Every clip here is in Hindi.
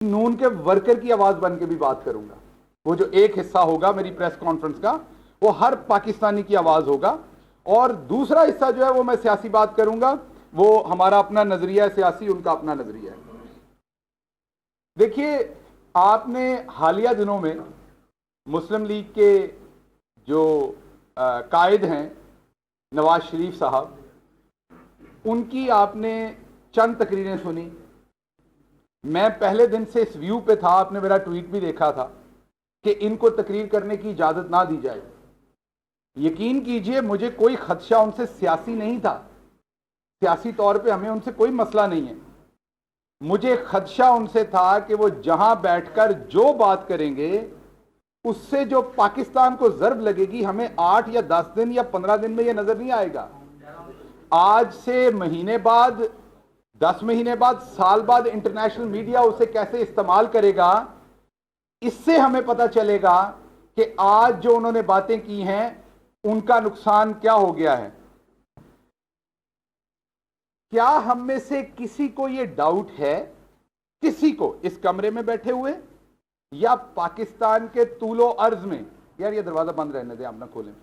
नून के वर्कर की आवाज बन के भी बात करूंगा। वो जो एक हिस्सा होगा मेरी प्रेस कॉन्फ्रेंस का, वो हर पाकिस्तानी की आवाज होगा, और दूसरा हिस्सा जो है वो मैं सियासी बात करूंगा। वो हमारा अपना नजरिया है सियासी, उनका अपना नजरिया है। देखिए, आपने हालिया दिनों में मुस्लिम लीग के जो कायद हैं नवाज शरीफ साहब, उनकी आपने चंद तकरीरें सुनी। मैं पहले दिन से इस व्यू पे था, आपने मेरा ट्वीट भी देखा था कि इनको तकरीर करने की इजाजत ना दी जाए। यकीन कीजिए, मुझे कोई खदशा उनसे सियासी नहीं था, सियासी तौर पे हमें उनसे कोई मसला नहीं है। मुझे खदशा उनसे था कि वो जहां बैठकर जो बात करेंगे उससे जो पाकिस्तान को ज़र्ब लगेगी, हमें 8 या 10 दिन या 15 दिन में यह नजर नहीं आएगा। आज से महीने बाद, 10 महीने बाद, साल बाद इंटरनेशनल मीडिया उसे कैसे इस्तेमाल करेगा, इससे हमें पता चलेगा कि आज जो उन्होंने बातें की हैं उनका नुकसान क्या हो गया है। क्या हम में से किसी को यह डाउट है, किसी को इस कमरे में बैठे हुए या पाकिस्तान के तूलो अर्ज में, यार ये दरवाजा बंद रहने दे, आप ना खोलें,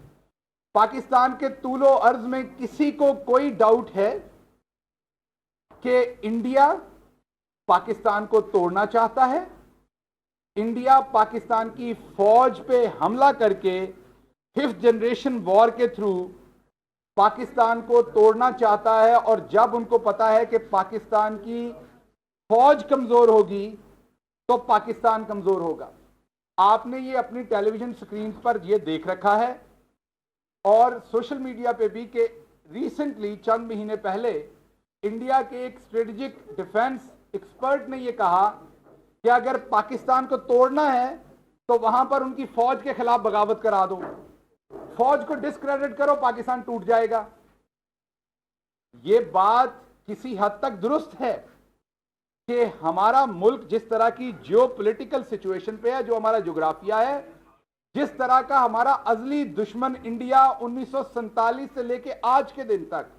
पाकिस्तान के तूलो अर्ज में किसी को कोई डाउट है कि इंडिया पाकिस्तान को तोड़ना चाहता है? इंडिया पाकिस्तान की फौज पे हमला करके 5th जनरेशन वॉर के थ्रू पाकिस्तान को तोड़ना चाहता है, और जब उनको पता है कि पाकिस्तान की फौज कमजोर होगी तो पाकिस्तान कमजोर होगा। आपने ये अपनी टेलीविजन स्क्रीन पर ये देख रखा है और सोशल मीडिया पे भी कि रिसेंटली चंद महीने पहले इंडिया के एक स्ट्रेटेजिक डिफेंस एक्सपर्ट ने यह कहा कि अगर पाकिस्तान को तोड़ना है तो वहां पर उनकी फौज के खिलाफ बगावत करा दो, फौज को डिस्क्रेडिट करो, पाकिस्तान टूट जाएगा। यह बात किसी हद तक दुरुस्त है कि हमारा मुल्क जिस तरह की जियोपॉलिटिकल सिचुएशन पे है, जो हमारा जोग्राफिया है, जिस तरह का हमारा अजली दुश्मन इंडिया 1947 से लेके आज के दिन तक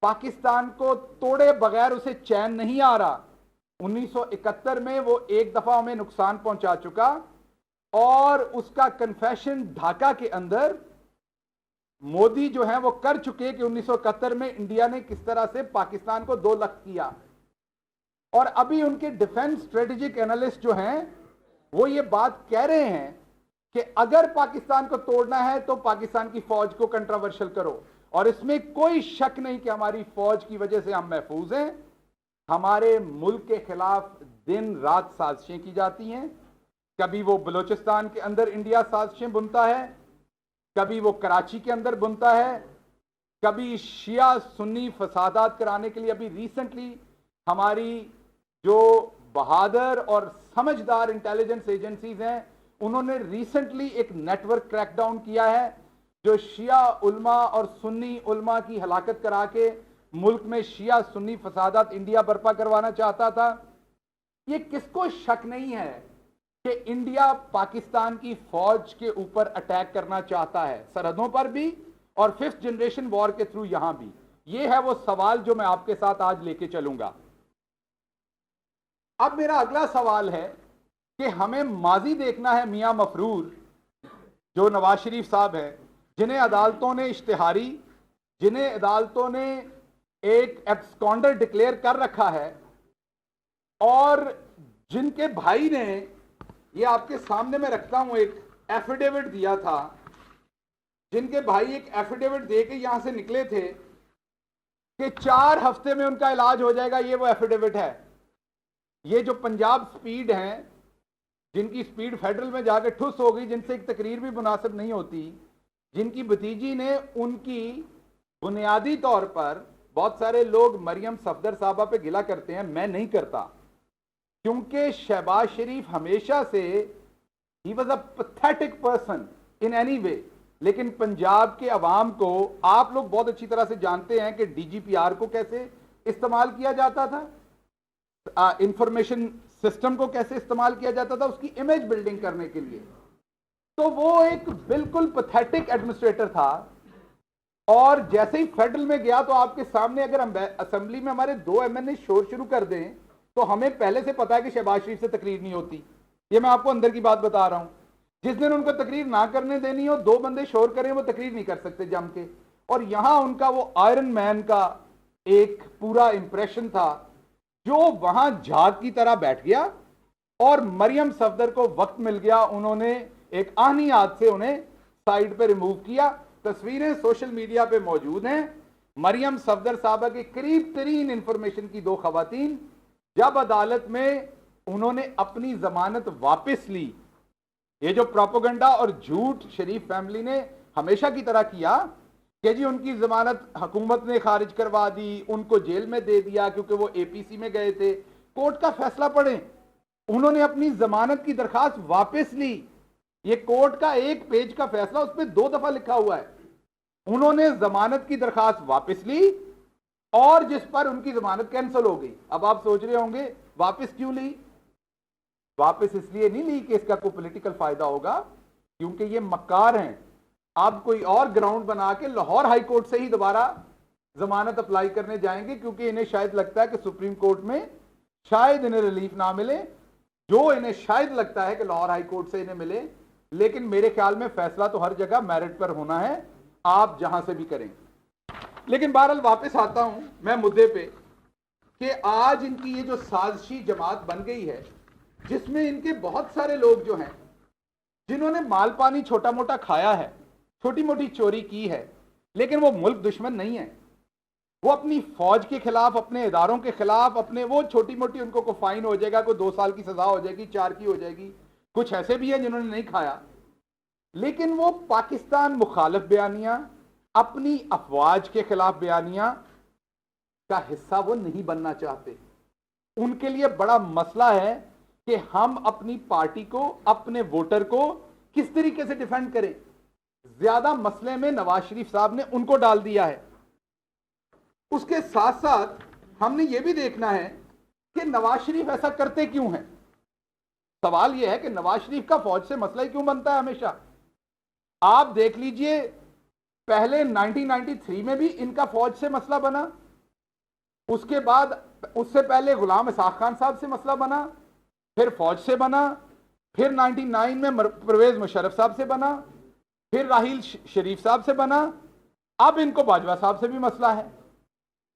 पाकिस्तान को तोड़े बगैर उसे चैन नहीं आ रहा। 1971 में वो एक दफा हमें नुकसान पहुंचा चुका, और उसका कन्फेशन ढाका के अंदर मोदी जो है वो कर चुके कि 1971 में इंडिया ने किस तरह से पाकिस्तान को 2 लाख किया। और अभी उनके डिफेंस स्ट्रेटेजिक एनालिस्ट जो हैं वो ये बात कह रहे हैं कि अगर पाकिस्तान को तोड़ना है तो पाकिस्तान की फौज को कंट्रोवर्शियल करो। और इसमें कोई शक नहीं कि हमारी फौज की वजह से हम महफूज हैं। हमारे मुल्क के खिलाफ दिन रात साजिशें की जाती हैं। कभी वो बलूचिस्तान के अंदर इंडिया साजिशें बुनता है, कभी वो कराची के अंदर बुनता है, कभी शिया सुन्नी फसादात कराने के लिए। अभी रिसेंटली हमारी जो बहादुर और समझदार इंटेलिजेंस एजेंसीज हैं, उन्होंने रिसेंटली एक नेटवर्क क्रैकडाउन किया है जो शिया उल्मा और सुन्नी उल्मा की हलाकत करा के मुल्क में शिया सुन्नी फसादात इंडिया बर्पा करवाना चाहता था। ये किसको शक नहीं है कि इंडिया पाकिस्तान की फौज के ऊपर अटैक करना चाहता है, सरहदों पर भी और 5th जनरेशन वॉर के थ्रू यहां भी। ये है वो सवाल जो मैं आपके साथ आज लेके चलूंगा। अब मेरा अगला सवाल है कि हमें माजी देखना है। मियां मफरूर जो नवाज शरीफ साहब हैं, जिन्हें अदालतों ने इश्तिहारी, जिन्हें अदालतों ने एक एब्सकॉन्डर डिक्लेयर कर रखा है, और जिनके भाई ने, ये आपके सामने में रखता हूं, एक एफिडेविट दिया था, जिनके भाई एक एफिडेविट दे के यहां से निकले थे कि 4 हफ्ते में उनका इलाज हो जाएगा। ये वो एफिडेविट है। ये जो पंजाब स्पीड हैं, जिनकी स्पीड फेडरल में जाके ठुस हो गई, जिनसे एक तकरीर भी मुनासिब नहीं होती, जिनकी भतीजी ने, उनकी बुनियादी तौर पर बहुत सारे लोग मरियम सफदर साहबा पे गिला करते हैं, मैं नहीं करता, क्योंकि शहबाज शरीफ हमेशा से he was a pathetic person in any way. लेकिन पंजाब के अवाम को आप लोग बहुत अच्छी तरह से जानते हैं कि डीजीपीआर को कैसे इस्तेमाल किया जाता था, इंफॉर्मेशन सिस्टम को कैसे इस्तेमाल किया जाता था उसकी इमेज बिल्डिंग करने के लिए। तो वो एक बिल्कुल पैथेटिक एडमिनिस्ट्रेटर था। और जैसे ही फेडरल में गया तो आपके सामने, अगर असेंबली में हमारे 2 एमएनए शोर शुरू कर दें तो हमें पहले से पता है कि शहबाज शरीफ से तकरीर नहीं होती। ये मैं आपको अंदर की बात बता रहा हूं। जिस दिन उनको तकरीर ना करने देनी हो, दो बंदे शोर करें, वो तकरीर नहीं कर सकते जम के। और यहां उनका वो आयरन मैन का एक पूरा इंप्रेशन था जो वहां झाग की तरह बैठ गया, और मरियम सफदर को वक्त मिल गया, उन्होंने एक आहनी हाथ से उन्हें साइड पे रिमूव किया। तस्वीरें सोशल मीडिया पे मौजूद हैं। मरियम सफदर साहबा के करीब तरीन इंफॉर्मेशन की दो खवातीन जब अदालत में उन्होंने अपनी जमानत वापस ली, ये जो प्रोपेगेंडा और झूठ शरीफ फैमिली ने हमेशा की तरह किया कि जी उनकी जमानत हुकूमत ने खारिज करवा दी, उनको जेल में दे दिया क्योंकि वो एपीसी में गए थे। कोर्ट का फैसला पढ़ें, उन्होंने अपनी जमानत की दरखास्त वापस ली। ये कोर्ट का एक पेज का फैसला, उस पर 2 दफा लिखा हुआ है। उन्होंने जमानत की दरखास्त वापस ली और जिस पर उनकी जमानत कैंसिल हो गई। अब आप सोच रहे होंगे वापस क्यों ली? वापस इसलिए नहीं ली कि इसका कोई पॉलिटिकल फायदा होगा, क्योंकि ये मक्कार हैं। आप कोई और ग्राउंड बना के लाहौर हाई कोर्ट से ही दोबारा जमानत अप्लाई करने जाएंगे, क्योंकि इन्हें शायद लगता है कि सुप्रीम कोर्ट में शायद इन्हें रिलीफ ना मिले, जो इन्हें शायद लगता है कि लाहौर हाई कोर्ट से इन्हें मिले। लेकिन मेरे ख्याल में फैसला तो हर जगह मेरिट पर होना है, आप जहां से भी करें। लेकिन बहरहाल वापस आता हूं मैं मुद्दे पे कि आज इनकी ये जो साजिशी जमात बन गई है, जिसमें इनके बहुत सारे लोग जो हैं जिन्होंने माल पानी छोटा मोटा खाया है, छोटी मोटी चोरी की है, लेकिन वो मुल्क दुश्मन नहीं है। वो अपनी फौज के खिलाफ, अपने इदारों के खिलाफ, अपने वो छोटी मोटी उनको को फाइन हो जाएगा, कोई 2 साल की सजा हो जाएगी, 4 की हो जाएगी। कुछ ऐसे भी हैं जिन्होंने नहीं खाया, लेकिन वो पाकिस्तान मुखालिफ बयानियां, अपनी अफवाज के खिलाफ बयानियां का हिस्सा वो नहीं बनना चाहते। उनके लिए बड़ा मसला है कि हम अपनी पार्टी को, अपने वोटर को किस तरीके से डिफेंड करें। ज्यादा मसले में नवाज शरीफ साहब ने उनको डाल दिया है। उसके साथ साथ हमने ये भी देखना है कि नवाज शरीफ ऐसा करते क्यों हैं। सवाल यह है कि नवाज शरीफ का फौज से मसला ही क्यों बनता है हमेशा। आप देख लीजिए, पहले 1993 में भी इनका फौज से मसला बना, उसके बाद उससे पहले गुलाम इसाक खान साहब से मसला बना, फिर फौज से बना, फिर 99 में परवेज मुशर्रफ साहब से बना, फिर राहील शरीफ साहब से बना, अब इनको बाजवा साहब से भी मसला है।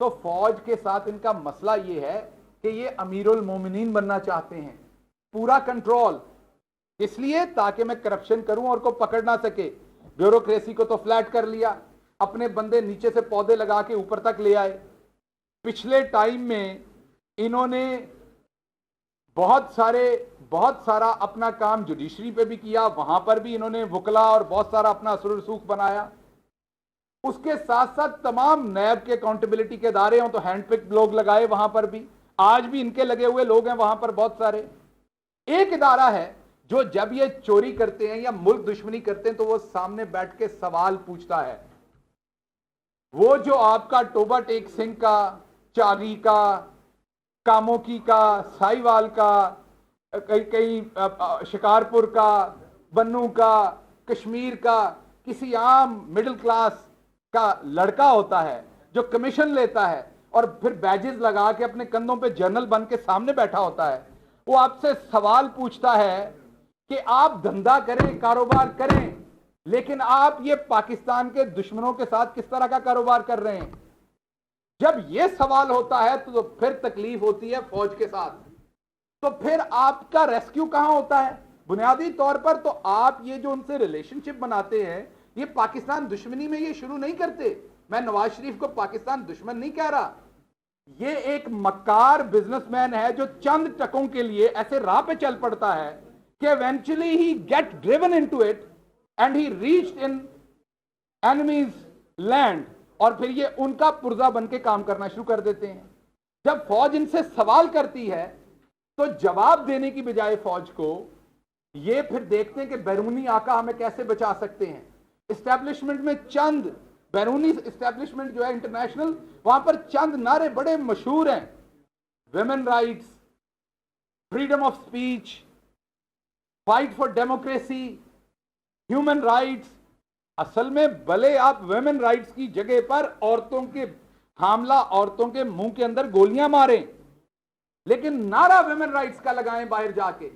तो फौज के साथ इनका मसला यह है कि ये अमीरुल मोमिनीन बनना चाहते हैं, पूरा कंट्रोल, इसलिए ताकि मैं करप्शन करूं और को पकड़ ना सके। ब्यूरोक्रेसी को तो फ्लैट कर लिया, अपने बंदे नीचे से पौधे लगा के ऊपर तक ले आए। पिछले टाइम में इन्होंने बहुत सारा अपना काम जुडिशरी पे भी किया, वहां पर भी इन्होंने वकला और बहुत सारा अपना असर रसूख बनाया। उसके साथ साथ तमाम नैब के अकाउंटेबिलिटी के इदारे हों तो हैंडपिक लोग लगाए वहां पर भी, आज भी इनके लगे हुए लोग हैं वहां पर बहुत सारे। एक इदारा है जो जब ये चोरी करते हैं या मुल्क दुश्मनी करते हैं तो वो सामने बैठ के सवाल पूछता है। वो जो आपका टोबा टेक सिंह का, चागी का, कामोकी का, साहिवाल का, कई शिकारपुर का, बन्नू का, कश्मीर का, किसी आम मिडिल क्लास का लड़का होता है जो कमीशन लेता है और फिर बैजेस लगा के अपने कंधों पे जर्नल बन के सामने बैठा होता है। वो आपसे सवाल पूछता है कि आप धंधा करें, कारोबार करें, लेकिन आप ये पाकिस्तान के दुश्मनों के साथ किस तरह का कारोबार कर रहे हैं। जब ये सवाल होता है तो फिर तकलीफ होती है फौज के साथ। तो फिर आपका रेस्क्यू कहां होता है? बुनियादी तौर पर तो आप ये जो उनसे रिलेशनशिप बनाते हैं, ये पाकिस्तान दुश्मनी में ये शुरू नहीं करते। मैं नवाज शरीफ को पाकिस्तान दुश्मन नहीं कह रहा, ये एक मक्कार बिजनेसमैन है जो चंद टकों के लिए ऐसे राह पे चल पड़ता है कि eventually he get driven into it and he reached in enemies land, और फिर ये उनका पुर्जा बन के काम करना शुरू कर देते हैं। जब फौज इनसे सवाल करती है तो जवाब देने की बजाय फौज को ये फिर देखते हैं कि बैरूनी आका हमें कैसे बचा सकते हैं। एस्टेब्लिशमेंट में चंद बैरूनी एस्टेब्लिशमेंट जो है इंटरनेशनल, वहां पर चंद नारे बड़े मशहूर हैं, women rights, freedom of speech, fight for democracy, human rights. असल में भले आप विमेन राइट्स की जगह पर औरतों के, हामला औरतों के मुंह के अंदर गोलियां मारें, लेकिन नारा वुमेन राइट्स का लगाएं बाहर जाके।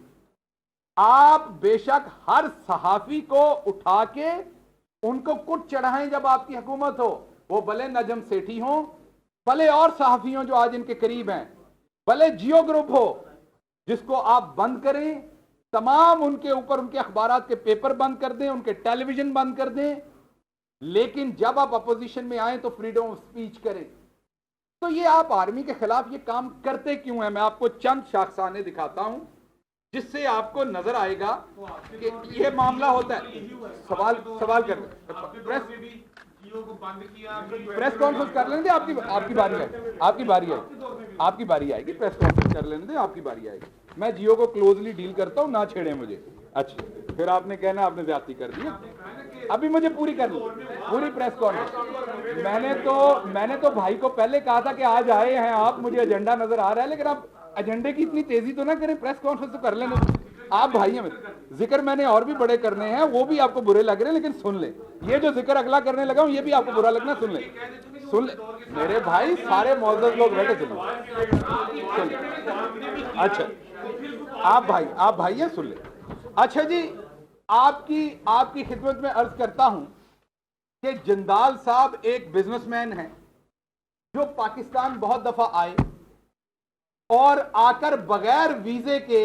आप बेशक हर सहाफी को उठा के उनको कुट चढ़ाएं जब आपकी हुकूमत हो, वो भले नजम सेठी हो, भले और सहाफियों जो आज इनके करीब हैं, भले जियो ग्रुप हो जिसको आप बंद करें, तमाम उनके ऊपर उनके अखबारात के पेपर बंद कर दें, उनके टेलीविजन बंद कर दें, लेकिन जब आप अपोजिशन में आए तो फ्रीडम ऑफ स्पीच करें। तो ये आप आर्मी के खिलाफ ये काम करते क्यों हैं? मैं आपको चंद शाखसाने दिखाता हूं जिससे आपको नजर आएगा कि ये मामला होता है। सवाल कर प्रेस कॉन्फ्रेंस कर लेने दे, आपकी बारी है, आपकी बारी आएगी, प्रेस कॉन्फ्रेंस कर लेने दे, आपकी बारी आएगी। मैं जियो को क्लोजली डील करता हूं, ना छेड़े मुझे। अच्छा, फिर आपने कहना आपने ज्यादती कर दी। अभी मुझे पूरी करनी, पूरी प्रेस कॉन्फ्रेंस। मैंने तो भाई को पहले कहा था कि आज आए हैं आप, मुझे एजेंडा नजर आ रहा है, लेकिन आप एजेंडे की इतनी तेजी तो ना करें, प्रेस कॉन्फ्रेंस तो कर लेने। आप भाई हैं, जिक्र मैंने और भी बड़े करने हैं, वो भी आपको बुरे लग रहे हैं, लेकिन सुन ले। ये जो जिक्र अगला करने लगा हूं, ये भी आपको बुरा लगना, सुन ले मेरे भाई, सारे मौजूद लोग बैठे, सुन ले। अच्छा, आप भाई हैं, सुन ले। अच्छा जी, आपकी खिदमत में अर्ज करता हूं कि जिंदाल साहब एक बिजनेसमैन हैं जो पाकिस्तान बहुत दफा आए और आकर बगैर वीजे के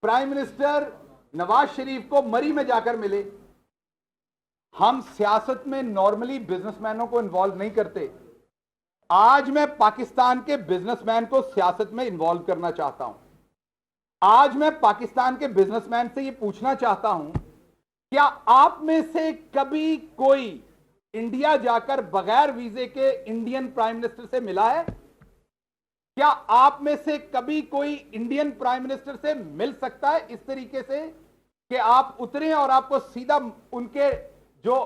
प्राइम मिनिस्टर नवाज शरीफ को मरी में जाकर मिले। हम सियासत में नॉर्मली बिजनेसमैनों को इन्वॉल्व नहीं करते। आज मैं पाकिस्तान के बिजनेसमैन को सियासत में इन्वॉल्व करना चाहता हूं। आज मैं पाकिस्तान के बिजनेसमैन से यह पूछना चाहता हूं, क्या आप में से कभी कोई इंडिया जाकर बगैर वीजे के इंडियन प्राइम मिनिस्टर से मिला है? क्या आप में से कभी कोई इंडियन प्राइम मिनिस्टर से मिल सकता है इस तरीके से कि आप उतरे और आपको सीधा उनके जो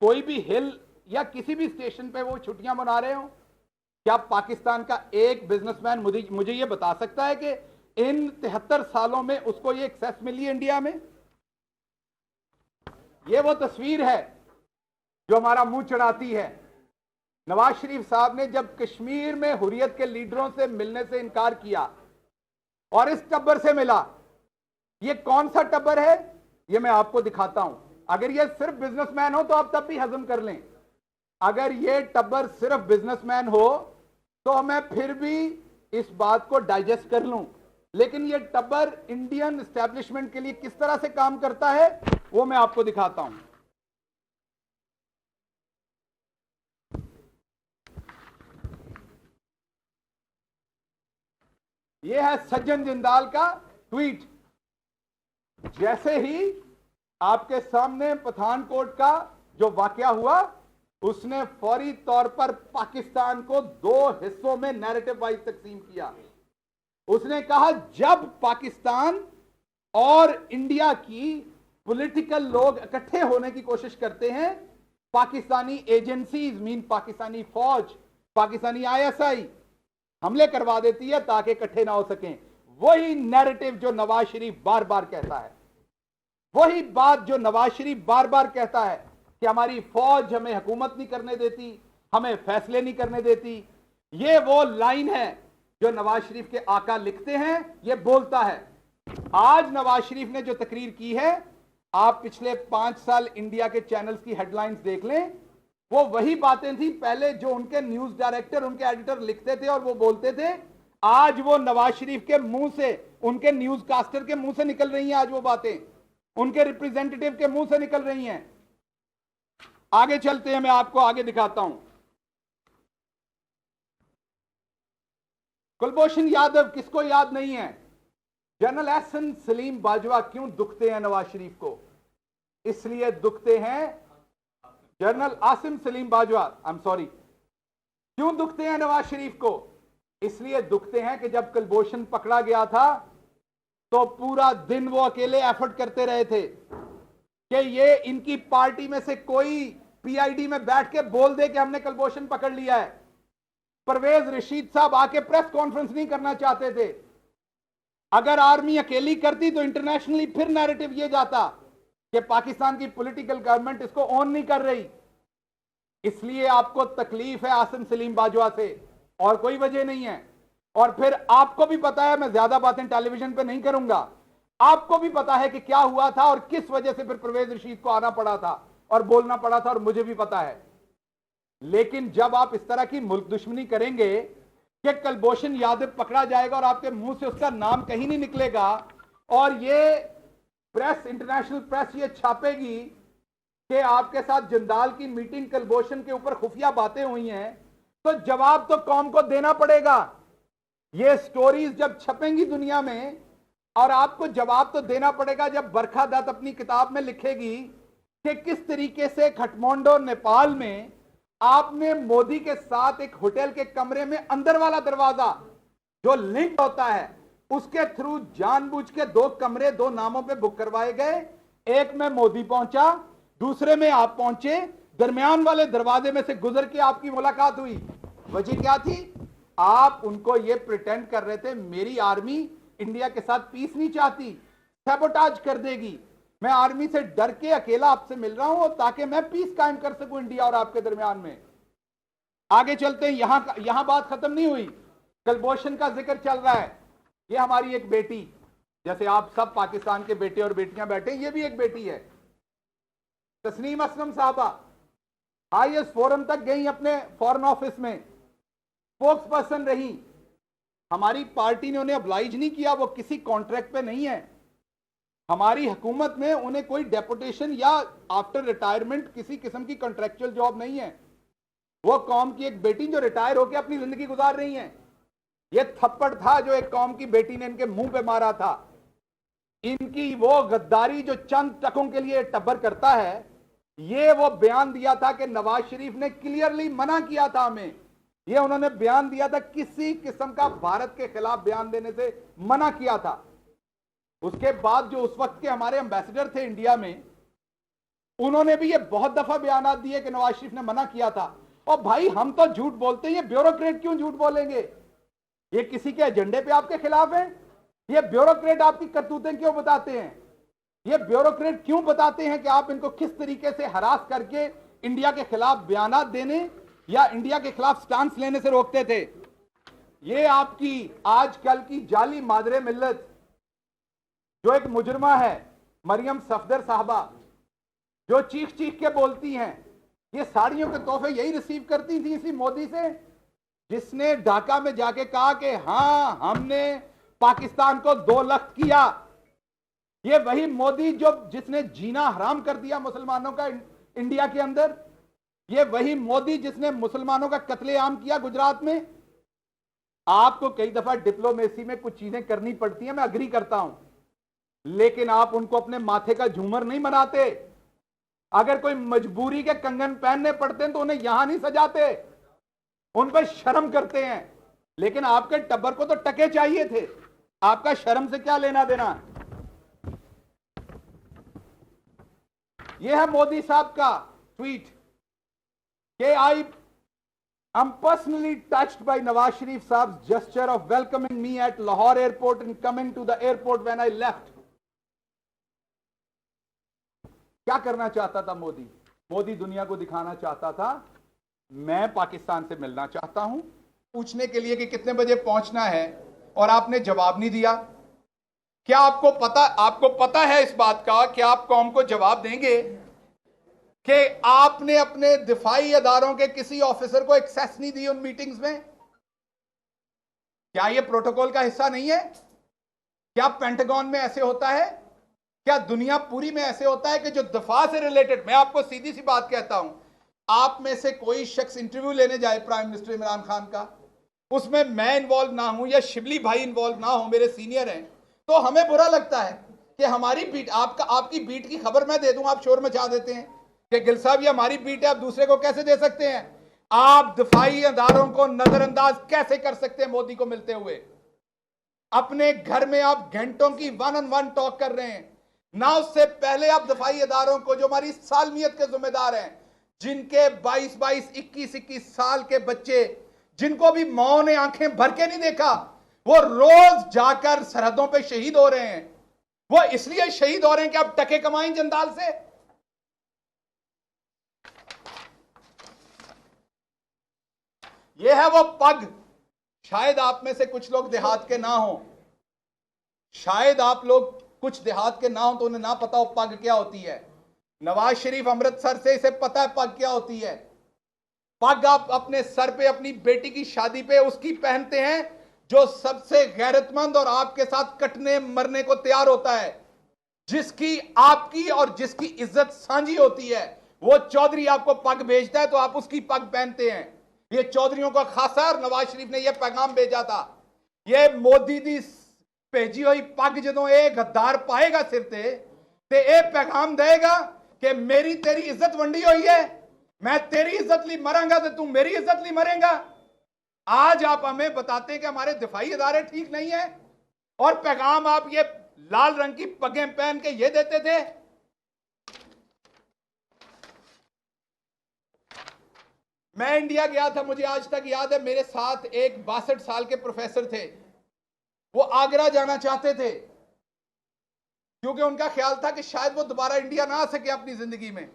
कोई भी हिल या किसी भी स्टेशन पे वो छुट्टियां मना रहे हो? क्या पाकिस्तान का एक बिजनेसमैन मुझे ये बता सकता है कि इन 73 सालों में उसको ये एक्सेस मिली है इंडिया में? ये वो तस्वीर है जो हमारा मुंह चढ़ाती है। नवाज शरीफ साहब ने जब कश्मीर में हुर्रियत के लीडरों से मिलने से इनकार किया और इस टब्बर से मिला, ये कौन सा टब्बर है ये मैं आपको दिखाता हूं। अगर ये सिर्फ बिजनेसमैन हो तो आप तब भी हजम कर लें। अगर ये टब्बर सिर्फ बिजनेसमैन हो तो मैं फिर भी इस बात को डाइजेस्ट कर लूं, लेकिन ये टब्बर इंडियन एस्टेब्लिशमेंट के लिए किस तरह से काम करता है वो मैं आपको दिखाता हूं। यह है सज्जन जिंदाल का ट्वीट। जैसे ही आपके सामने पठानकोट का जो वाकया हुआ, उसने फौरी तौर पर पाकिस्तान को 2 हिस्सों में नैरेटिव वाइज तकसीम किया। उसने कहा जब पाकिस्तान और इंडिया की पॉलिटिकल लोग इकट्ठे होने की कोशिश करते हैं, पाकिस्तानी एजेंसीज मीन पाकिस्तानी फौज, पाकिस्तानी आईएसआई हमले करवा देती है ताकि इकट्ठे ना हो सकें। वही नैरेटिव जो नवाज शरीफ बार बार कहता है, वही बात जो नवाज शरीफ बार बार कहता है कि हमारी फौज हमें हुकूमत नहीं करने देती, हमें फैसले नहीं करने देती। ये वो लाइन है जो नवाज शरीफ के आका लिखते हैं, ये बोलता है। आज नवाज शरीफ ने जो तकरीर की है, आप पिछले 5 साल इंडिया के चैनल्स की हेडलाइंस देख लें, वो वही बातें थी पहले जो उनके न्यूज डायरेक्टर, उनके एडिटर लिखते थे और वो बोलते थे। आज वो नवाज शरीफ के मुंह से, उनके न्यूज कास्टर के मुंह से निकल रही हैं। आज वो बातें उनके रिप्रेजेंटेटिव के मुंह से निकल रही हैं। आगे चलते हैं, मैं आपको आगे दिखाता हूं। कुलभूषण यादव किसको याद नहीं है? जनरल एहसन सलीम बाजवा क्यों दुखते हैं नवाज शरीफ को? इसलिए दुखते हैं general Asim Salim Bajwa, I am sorry, क्यों दुखते हैं नवाज शरीफ को? इसलिए दुखते हैं कि जब कुलभूषण पकड़ा गया था तो पूरा दिन वो अकेले एफर्ट करते रहे थे कि ये इनकी पार्टी में से कोई पीआईडी में बैठ के बोल दे कि हमने कुलभूषण पकड़ लिया है। परवेज रशीद साहब आके प्रेस कॉन्फ्रेंस नहीं करना चाहते थे। अगर आर्मी अकेली करती तो इंटरनेशनली फिर नैरेटिव ये जाता कि पाकिस्तान की पॉलिटिकल गवर्नमेंट इसको ऑन नहीं कर रही। इसलिए आपको तकलीफ है आसिम सलीम बाजवा से और कोई वजह नहीं है। और फिर आपको भी पता है, मैं ज्यादा बातें टेलीविजन पे नहीं करूंगा, आपको भी पता है कि क्या हुआ था और किस वजह से फिर परवेज रशीद को आना पड़ा था और बोलना पड़ा था, और मुझे भी पता है। लेकिन जब आप इस तरह की मुल्क दुश्मनी करेंगे कि कुलभूषण यादव पकड़ा जाएगा और आपके मुंह से उसका नाम कहीं नहीं निकलेगा, और ये प्रेस, इंटरनेशनल प्रेस ये छापेगी कि आपके साथ जिंदाल की मीटिंग, कुलभूषण के ऊपर खुफिया बातें हुई हैं, तो जवाब तो कौम को देना पड़ेगा। ये स्टोरीज जब छपेंगी दुनिया में, और आपको जवाब तो देना पड़ेगा जब बरखा दत्त अपनी किताब में लिखेगी कि किस तरीके से खटमांडू नेपाल में आपने मोदी के साथ एक होटल के कमरे में अंदर वाला दरवाजा जो लिंक होता है उसके थ्रू जानबूझ के 2 कमरे 2 नामों पे बुक करवाए गए। एक में मोदी पहुंचा, दूसरे में आप पहुंचे, दरमियान वाले दरवाजे में से गुजर के आपकी मुलाकात हुई। वजह क्या थी? आप उनको ये प्रिटेंड कर रहे थे मेरी आर्मी इंडिया के साथ पीस नहीं चाहती, सैबोटाज कर देगी, मैं आर्मी से डर के अकेला आपसे मिल रहा हूं ताकि मैं पीस कायम कर सकूं इंडिया और आपके दरमियान में। आगे चलते हैं, यहां बात खत्म नहीं हुई, कुलभूषण का जिक्र चल रहा है। ये हमारी एक बेटी, जैसे आप सब पाकिस्तान के बेटे और बेटियां बैठे, ये भी एक बेटी है, तस्नीम असलम साहबा हाईएस्ट फोरम तक गई, अपने फॉरेन ऑफिस में स्पोक्स पर्सन रही। हमारी पार्टी ने उन्हें अब्लाइज नहीं किया, वो किसी कॉन्ट्रैक्ट पे नहीं है, हमारी हुकूमत में उन्हें कोई डेपुटेशन या आफ्टर रिटायरमेंट किसी किस्म की कॉन्ट्रैक्चुअल जॉब नहीं है। वो कौम की एक बेटी जो रिटायर होकर अपनी जिंदगी गुजार रही है। ये थप्पड़ था जो एक कौम की बेटी ने इनके मुंह पे मारा था। इनकी वो गद्दारी जो चंद टकों के लिए टब्बर करता है, ये वो बयान दिया था कि नवाज शरीफ ने क्लियरली मना किया था हमें, ये उन्होंने बयान दिया था, किसी किस्म का भारत के खिलाफ बयान देने से मना किया था। उसके बाद जो उस वक्त के हमारे एम्बेसडर थे इंडिया में, उन्होंने भी ये बहुत दफा बयान दिए कि नवाज शरीफ ने मना किया था। और भाई हम तो झूठ बोलते हैं, ये ब्यूरोक्रेट क्यों झूठ बोलेंगे? ये किसी के एजेंडे पे आपके खिलाफ है? ये ब्यूरोक्रेट आपकी करतूतें क्यों बताते हैं? ये ब्यूरोक्रेट क्यों बताते हैं कि आप इनको किस तरीके से हरास करके इंडिया के खिलाफ बयान देने या इंडिया के खिलाफ स्टांस लेने से रोकते थे? ये आपकी आजकल की जाली मादरे मिल्लत, जो एक मुजरमा है मरियम सफदर साहबा, जो चीख चीख के बोलती हैं, ये साड़ियों के तोहफे यही रिसीव करती थी इसी मोदी से, जिसने ढाका में जाके कहा कि हां हमने पाकिस्तान को 2 लाख किया। ये वही मोदी जिसने जीना हराम कर दिया मुसलमानों का इंडिया के अंदर, ये वही मोदी जिसने मुसलमानों का कत्लेआम किया गुजरात में। आपको कई दफा डिप्लोमेसी में कुछ चीजें करनी पड़ती हैं, मैं अग्री करता हूं, लेकिन आप उनको अपने माथे का झूमर नहीं बनाते। अगर कोई मजबूरी के कंगन पहनने पड़ते हैं तो उन्हें यहां नहीं सजाते, उन पर शर्म करते हैं। लेकिन आपके टब्बर को तो टके चाहिए थे, आपका शर्म से क्या लेना देना? यह है मोदी साहब का ट्वीट कि I am personally touched by Nawaz Sharif साहब्स gesture of welcoming me at Lahore airport and coming to the airport when I left. क्या करना चाहता था मोदी? मोदी दुनिया को दिखाना चाहता था मैं पाकिस्तान से मिलना चाहता हूं, पूछने के लिए कि कितने बजे पहुंचना है, और आपने जवाब नहीं दिया। क्या आपको पता है इस बात का कि आप कौम को जवाब देंगे कि आपने अपने दिफाई अदारों के किसी ऑफिसर को एक्सेस नहीं दी उन मीटिंग्स में? क्या यह प्रोटोकॉल का हिस्सा नहीं है? क्या पेंटागन में ऐसे होता है? क्या दुनिया पूरी में ऐसे होता है कि जो दफा से रिलेटेड, मैं आपको सीधी सी बात कहता हूं, आप में से कोई शख्स इंटरव्यू लेने जाए प्राइम मिनिस्टर इमरान खान का, उसमें मैं इन्वॉल्व ना हूं या शिबली भाई इन्वॉल्व ना हो, मेरे सीनियर हैं, तो हमें बुरा लगता है कि हमारी बीट, आपकी बीट की खबर मैं दे दूं, आप शोर मचा देते हैं कि गिल साहब ये हमारी बीट है, आप दूसरे को कैसे दे सकते हैं? आप दिफाई अदारों को नजरअंदाज कैसे कर सकते हैं मोदी को मिलते हुए? अपने घर में आप घंटों की 1-on-1 टॉक कर रहे हैं ना, उससे पहले आप दिफाई अदारों को, जो हमारी सालमियत के जिम्मेदार हैं, जिनके 22-22, 21-21 साल के बच्चे, जिनको भी मां ने आंखें भर के नहीं देखा, वो रोज जाकर सरहदों पे शहीद हो रहे हैं। वो इसलिए शहीद हो रहे हैं कि आप टके कमाएं जंदाल से। ये है वो पग शायद आप में से कुछ लोग देहात के ना हो, शायद आप लोग कुछ देहात के ना हो तो उन्हें ना पता हो पग क्या होती है। नवाज शरीफ अमृतसर से, इसे पता है पग क्या होती है। पग आप अपने सर पे अपनी बेटी की शादी पे उसकी पहनते हैं जो सबसे गैरतमंद और आपके साथ कटने मरने को तैयार होता है, जिसकी आपकी और जिसकी इज्जत सांझी होती है। वो चौधरी आपको पग भेजता है तो आप उसकी पग पहनते हैं। ये चौधरियों का खासा, और नवाज शरीफ ने यह पैगाम भेजा था। ये मोदी दी भेजी हुई पग जो एक गद्दार पाएगा सिर ते यह पैगाम देगा कि मेरी तेरी इज्जत वंडी हुई है, मैं तेरी इज्जत ली मरांगा तो तू मेरी इज्जत ली मरेगा। आज आप हमें बताते हैं कि हमारे दिफाई इदारे ठीक नहीं है, और पैगाम आप ये लाल रंग की पगें पहन के ये देते थे। मैं इंडिया गया था, मुझे आज तक याद है, मेरे साथ एक 62 साल के प्रोफेसर थे। वो आगरा जाना चाहते थे क्योंकि उनका ख्याल था कि शायद वो दोबारा इंडिया ना आ सके अपनी जिंदगी में।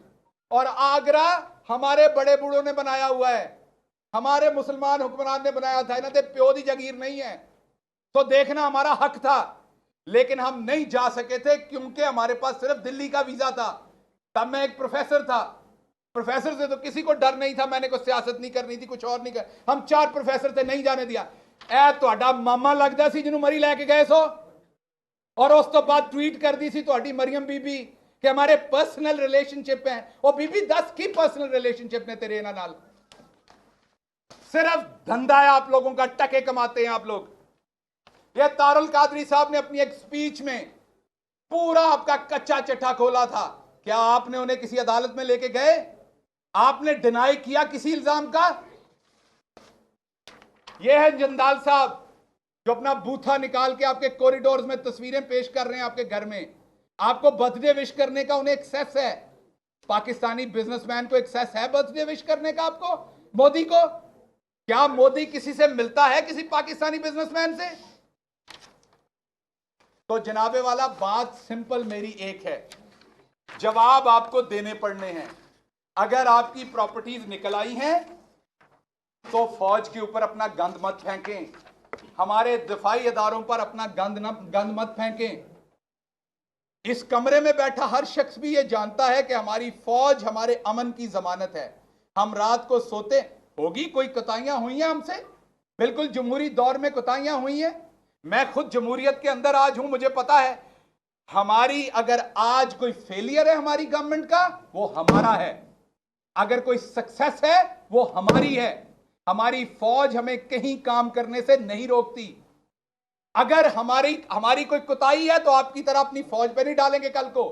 और आगरा हमारे बड़े बूढ़ों ने बनाया हुआ है, हमारे मुसलमान हुक्मरान ने बनाया था, इन्हें प्यो दी जागीर नहीं है। तो देखना हमारा हक था, लेकिन हम नहीं जा सके थे क्योंकि हमारे पास सिर्फ दिल्ली का वीजा था। तब मैं एक प्रोफेसर था, प्रोफेसर से तो किसी को डर नहीं था, मैंने कोई सियासत नहीं करनी थी, कुछ और नहीं कर। हम 4 प्रोफेसर थे, नहीं जाने दिया। ए ਤੁਹਾਡਾ मामा लगता सी जिन्होंने मरी लैके गए सो, और उस तो बाद ट्वीट कर दी सी ਤੁਹਾਡੀ मरियम बीबी कि हमारे पर्सनल रिलेशनशिप है। और बीबी 10 की पर्सनल रिलेशनशिप ने तेरे नाल, सिर्फ धंधा है आप लोगों का, टके कमाते हैं आप लोग। ये तारुल कादरी साहब ने अपनी एक स्पीच में पूरा आपका कच्चा चिट्ठा खोला था। क्या आपने उन्हें किसी अदालत में लेके गए? आपने डिनाई किया किसी इल्जाम का? यह है जंदाल साहब जो अपना बूथा निकाल के आपके कॉरिडोर्स में तस्वीरें पेश कर रहे हैं आपके घर में। आपको बर्थडे विश करने का उन्हें एक्सेस है। पाकिस्तानी बिजनेसमैन को एक्सेस है बर्थडे विश करने का आपको, मोदी को? क्या मोदी किसी से मिलता है, किसी पाकिस्तानी बिजनेसमैन से? तो जनाबे वाला, बात सिंपल मेरी एक है, जवाब आपको देने पड़ने हैं। अगर आपकी प्रॉपर्टीज निकल आई हैं तो फौज के ऊपर अपना गंद मत फेंकें, हमारे दिफाई इदारों पर अपना गंद मत फेंकें। इस कमरे में बैठा हर शख्स भी यह जानता है कि हमारी फौज हमारे अमन की जमानत है। हम रात को सोते, होगी कोई कोताहियां हुई हैं हमसे, बिल्कुल जमहूरी दौर में कोताहियां हुई हैं। मैं खुद जमहूरियत के अंदर आज हूं, मुझे पता है हमारी, अगर आज कोई फेलियर है हमारी गवर्नमेंट का, वो हमारा है। अगर कोई सक्सेस है वो हमारी है। हमारी फौज हमें कहीं काम करने से नहीं रोकती। अगर हमारी कोई कुताही है तो आपकी तरह अपनी फौज पे नहीं डालेंगे कल को।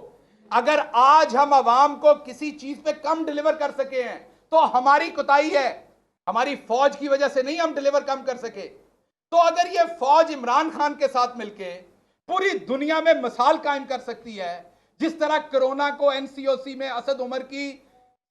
अगर आज हम अवाम को किसी चीज पे कम डिलीवर कर सके हैं तो हमारी कुताही है, हमारी फौज की वजह से नहीं हम डिलीवर कम कर सके। तो अगर ये फौज इमरान खान के साथ मिलके पूरी दुनिया में मिसाल कायम कर सकती है, जिस तरह कोरोना को एनसीओसी में असद उमर की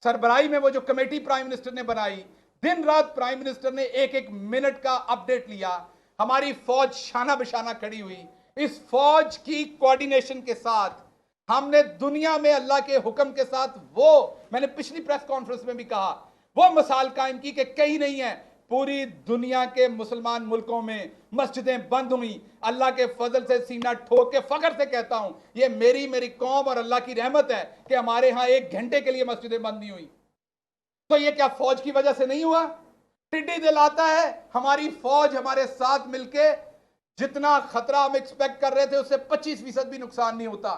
सरबराही में वो जो कमेटी प्राइम मिनिस्टर ने बनाई, दिन रात प्राइम मिनिस्टर ने एक एक मिनट का अपडेट लिया, हमारी फौज शाना बिशाना खड़ी हुई। इस फौज की कोऑर्डिनेशन के साथ हमने दुनिया में अल्लाह के हुक्म के साथ, वो मैंने पिछली प्रेस कॉन्फ्रेंस में भी कहा, वो मिसाल कायम की कि कहीं नहीं है, पूरी दुनिया के मुसलमान मुल्कों में मस्जिदें बंद हुई। अल्लाह के फजल से सीना ठोक के फख्र से कहता हूं, ये मेरी कौम और अल्लाह की रहमत है कि हमारे यहां 1 घंटे के लिए मस्जिदें बंद नहीं हुई। तो ये क्या फौज की वजह से नहीं हुआ? टिड्डी दिलाता है, हमारी फौज हमारे साथ मिलके जितना खतरा हम एक्सपेक्ट कर रहे थे उससे 25% भी नुकसान नहीं होता।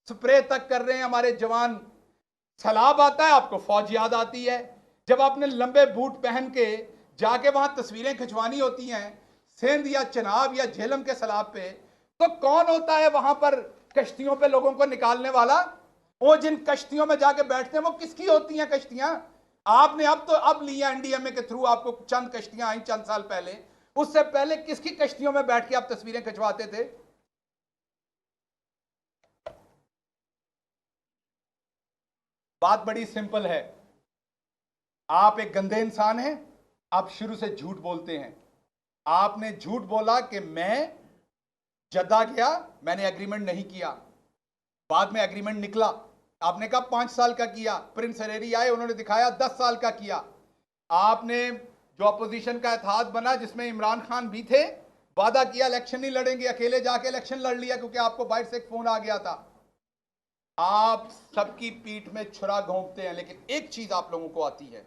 स्प्रे तक कर रहे हैं हमारे जवान। सैलाब आता है, आपको फौज याद आती है। जब आपने लंबे बूट पहन के जाके वहां तस्वीरें खिंचवानी होती हैं सिंध या चनाब या झेलम के सैलाब पे, तो कौन होता है वहां पर कश्तियों पे लोगों को निकालने वाला? वो जिन कश्तियों में जाके बैठते हैं वो किसकी होती हैं कश्तियां? आपने अब लिया एनडीएमए के थ्रू, आपको चंद कश्तियां आई चंद साल पहले, उससे पहले किसकी कश्तियों में बैठ के आप तस्वीरें खिंचवाते थे? बात बड़ी सिंपल है, आप एक गंदे इंसान हैं, आप शुरू से झूठ बोलते हैं। आपने झूठ बोला कि मैं जद्दा गया, मैंने एग्रीमेंट नहीं किया, बाद में एग्रीमेंट निकला। आपने कहा 5 साल का किया, प्रिंस हरेरी आए उन्होंने दिखाया 10 साल का किया। आपने जो अपोजिशन का इत्तेहाद बना जिसमें इमरान खान भी थे, वादा किया इलेक्शन नहीं लड़ेंगे, अकेले जाके इलेक्शन लड़ लिया क्योंकि आपको बाहर से एक फोन आ गया था। आप सबकी पीठ में छुरा घोंपते हैं, लेकिन एक चीज आप लोगों को आती है,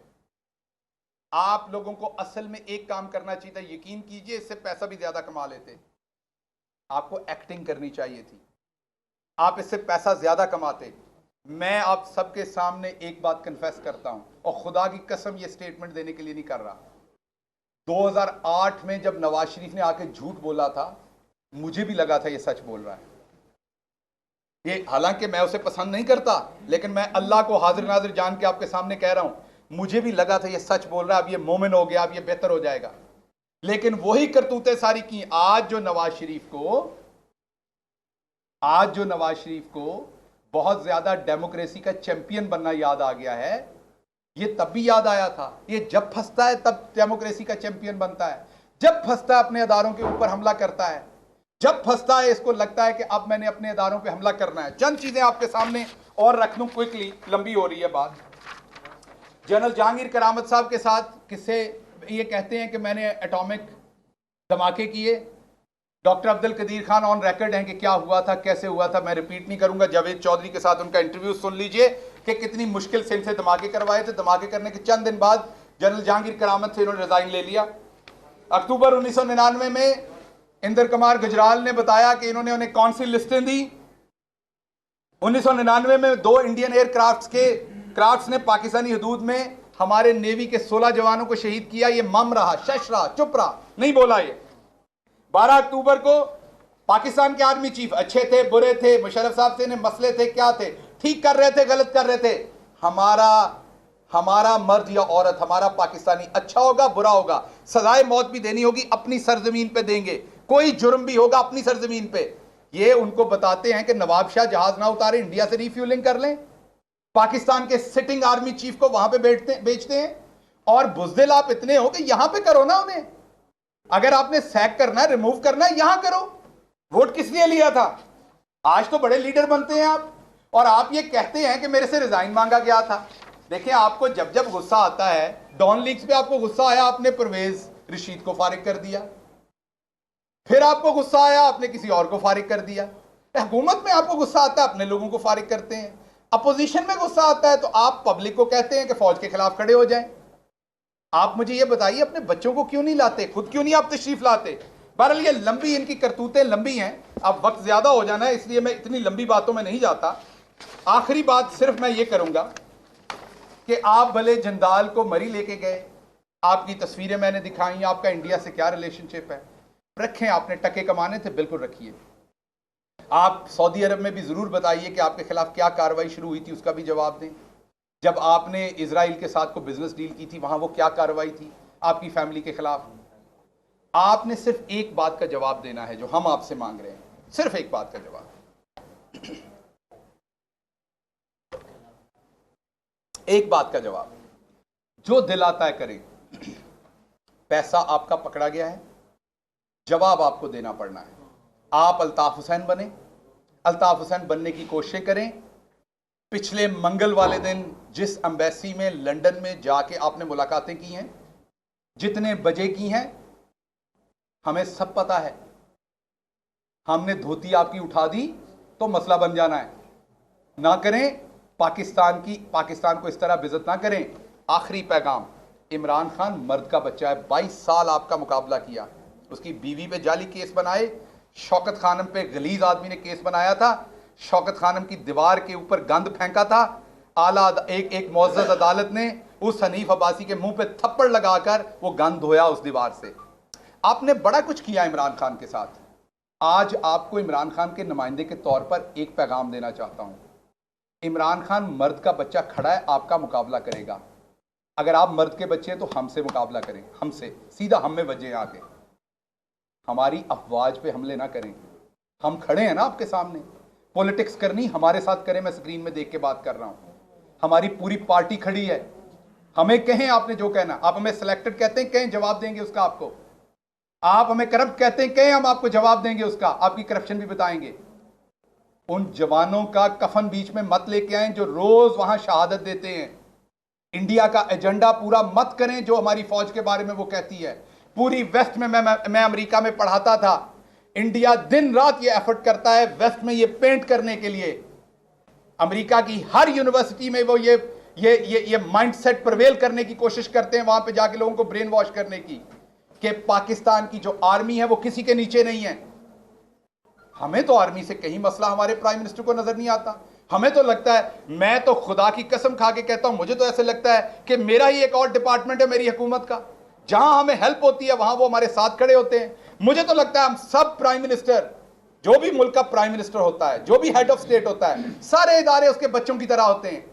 आप लोगों को असल में एक काम करना चाहिए था, यकीन कीजिए इससे पैसा भी ज्यादा कमा लेते। आपको एक्टिंग करनी चाहिए थी, आप इससे पैसा ज्यादा कमाते। मैं आप सबके सामने एक बात कन्फेस करता हूं और खुदा की कसम ये स्टेटमेंट देने के लिए नहीं कर रहा। 2008 में जब नवाज शरीफ ने आके झूठ बोला था, मुझे भी लगा था ये सच बोल रहा है। ये हालांकि मैं उसे पसंद नहीं करता, लेकिन मैं अल्लाह को हाजिर नाजिर जान के आपके सामने कह रहा हूं, मुझे भी लगा था ये सच बोल रहा है, अब ये मोमिन हो गया, अब ये बेहतर हो जाएगा। लेकिन वही करतूतें सारी की। आज जो नवाज शरीफ को बहुत ज्यादा डेमोक्रेसी का चैंपियन बनना याद आ गया है, ये तब भी याद आया था। ये जब फंसता है तब डेमोक्रेसी का चैंपियन बनता है, जब फंसता है अपने अदारों के ऊपर हमला करता है, जब फंसता है इसको लगता है कि अब मैंने अपने अदारों पे हमला करना है। चंद चीजें आपके सामने और रख दूं क्विकली, लंबी हो रही है बात। जनरल जहांगीर करामत साहब के साथ किससे ये कहते हैं कि मैंने एटॉमिक धमाके किए। Doctor Abdul Qadeer Khan on record हैं कि क्या हुआ था, कैसे हुआ था, मैं रिपीट नहीं करूंगा। जावेद चौधरी के साथ उनका इंटरव्यू सुन लीजिए कि कितनी मुश्किल से इनसे धमाके करवाए थे। धमाके करने के चंद दिन बाद जनरल जहांगीर करामत से इन्होंने रिजाइन ले लिया। अक्टूबर 1999 में इंदर कुमार गुजराल ने बताया कि इन्होंने उन्हें कौन सी लिस्टें दी। 1999 में 2 इंडियन एयरक्राफ्ट्स ने पाकिस्तानी हदूद में हमारे नेवी के 16 जवानों को शहीद किया। ये मम रहा, शश रहा, चुप रहा, नहीं बोला। ये 12 अक्टूबर को पाकिस्तान के आर्मी चीफ अच्छे थे, बुरे थे, मुशर्रफ साहब से मसले थे, क्या थे, ठीक कर रहे थे, गलत कर रहे थे। हमारा मर्द या औरत, हमारा पाकिस्तानी अच्छा होगा, बुरा होगा, सजाए मौत भी देनी होगी, अपनी सरजमीन पे देंगे। कोई जुर्म भी होगा अपनी सरजमीन पे। ये उनको बताते हैं कि नवाब शाह जहाज ना उतारे, इंडिया से रिफ्यूलिंग कर लें। पाकिस्तान के सिटिंग आर्मी चीफ को वहां पे बेचते हैं। और बुज़दिल आप इतने हो कि यहां पे करो ना उन्हें। अगर आपने सैक करना है, रिमूव करना है, यहां करो। वोट किस लिए लिया था? आज तो बड़े लीडर बनते हैं आप, और आप ये कहते हैं कि मेरे से रिजाइन मांगा गया था। देखिए, आपको जब जब गुस्सा आता है, डॉन लीग्स पे आपको गुस्सा आया, आपने परवेज रशीद को फारिग कर दिया। फिर आपको गुस्सा आया, आपने किसी और को फारिग कर दिया। हुकूमत में आपको गुस्सा आता है, अपने लोगों को फारिग करते हैं। अपोजिशन में गुस्सा आता है तो आप पब्लिक को कहते हैं कि फौज के खिलाफ खड़े हो जाएं। आप मुझे ये बताइए, अपने बच्चों को क्यों नहीं लाते? खुद क्यों नहीं आप तशरीफ लाते? बहरहाल ये लंबी, इनकी करतूतें लंबी हैं। अब वक्त ज्यादा हो जाना है, इसलिए मैं इतनी लंबी बातों में नहीं जाता। आखिरी बात सिर्फ मैं ये करूंगा कि आप भले जंदाल को मरी लेके गए, आपकी तस्वीरें मैंने दिखाई, आपका इंडिया से क्या रिलेशनशिप है, रखें। आपने टके कमाने थे, बिल्कुल रखिए। आप सऊदी अरब में भी जरूर बताइए कि आपके खिलाफ क्या कार्रवाई शुरू हुई थी, उसका भी जवाब दें। जब आपने इजराइल के साथ को बिजनेस डील की थी, वहां वो क्या कार्रवाई थी आपकी फैमिली के खिलाफ। आपने सिर्फ एक बात का जवाब देना है जो हम आपसे मांग रहे हैं, सिर्फ एक बात का जवाब। एक बात का जवाब, जो दिल आता है करें। पैसा आपका पकड़ा गया है, जवाब आपको देना पड़ना है। आप अल्ताफ हुसैन बने, अल्ताफ हुसैन बनने की कोशिश करें। पिछले मंगल वाले दिन जिस एम्बेसी में लंदन में जाके आपने मुलाकातें की हैं, जितने बजे की हैं, हमें सब पता है। हमने धोती आपकी उठा दी तो मसला बन जाना है। ना करें, पाकिस्तान को इस तरह बेइज्जत ना करें। आखिरी पैगाम, इमरान खान मर्द का बच्चा है, 22 साल आपका मुकाबला किया, उसकी बीवी पे जाली केस बनाए, शौकत खानम पे गलीज आदमी ने केस बनाया था, शौकत खानम की दीवार के ऊपर गंद फेंका था, आला एक मुअज़्ज़ज़ अदालत ने उस हनीफ अब्बासी के मुंह पे थप्पड़ लगाकर वो गंद धोया उस दीवार से। आपने बड़ा कुछ किया इमरान खान के साथ। आज आपको इमरान खान के नुमाइंदे के तौर पर एक पैगाम देना चाहता हूं। इमरान खान मर्द का बच्चा खड़ा है, आपका मुकाबला करेगा। अगर आप मर्द के बच्चे हैं तो हमसे मुकाबला करें, हमसे सीधा हम में वजह आके। हमारी अफवाज पे हमले ना करें, हम खड़े हैं ना आपके सामने। पॉलिटिक्स करनी हमारे साथ करें, मैं स्क्रीन में देख के बात कर रहा हूं। हमारी पूरी पार्टी खड़ी है, हमें कहें आपने जो कहना। आप हमें सिलेक्टेड कहते हैं, कहें, जवाब देंगे उसका आपको। आप हमें करप्ट कहते हैं, कहें, हम आपको जवाब देंगे उसका, आपकी करप्शन भी बताएंगे। उन जवानों का कफन बीच में मत लेके आए जो रोज वहां शहादत देते हैं। इंडिया का एजेंडा पूरा मत करें जो हमारी फौज के बारे में वो कहती है। पूरी वेस्ट में मैं अमेरिका में पढ़ाता था, इंडिया दिन रात ये एफर्ट करता है वेस्ट में ये पेंट करने के लिए। अमेरिका की हर यूनिवर्सिटी में वो ये माइंडसेट प्रिवेल करने की कोशिश करते हैं, वहां पे जाके लोगों को ब्रेन वॉश करने की, कि पाकिस्तान की जो आर्मी है वो किसी के नीचे नहीं है। हमें तो आर्मी से कहीं मसला हमारे प्राइम मिनिस्टर को नजर नहीं आता। हमें तो लगता है, मैं तो खुदा की कसम खा के कहता हूं, मुझे तो ऐसे लगता है कि मेरा ही एक और डिपार्टमेंट है मेरी हुकूमत का, जहां हमें हेल्प होती है वहां वो हमारे साथ खड़े होते हैं। मुझे तो लगता है हम सब प्राइम मिनिस्टर, जो भी मुल्क का प्राइम मिनिस्टर होता है, जो भी हेड ऑफ स्टेट होता है, सारे इदारे उसके बच्चों की तरह होते हैं,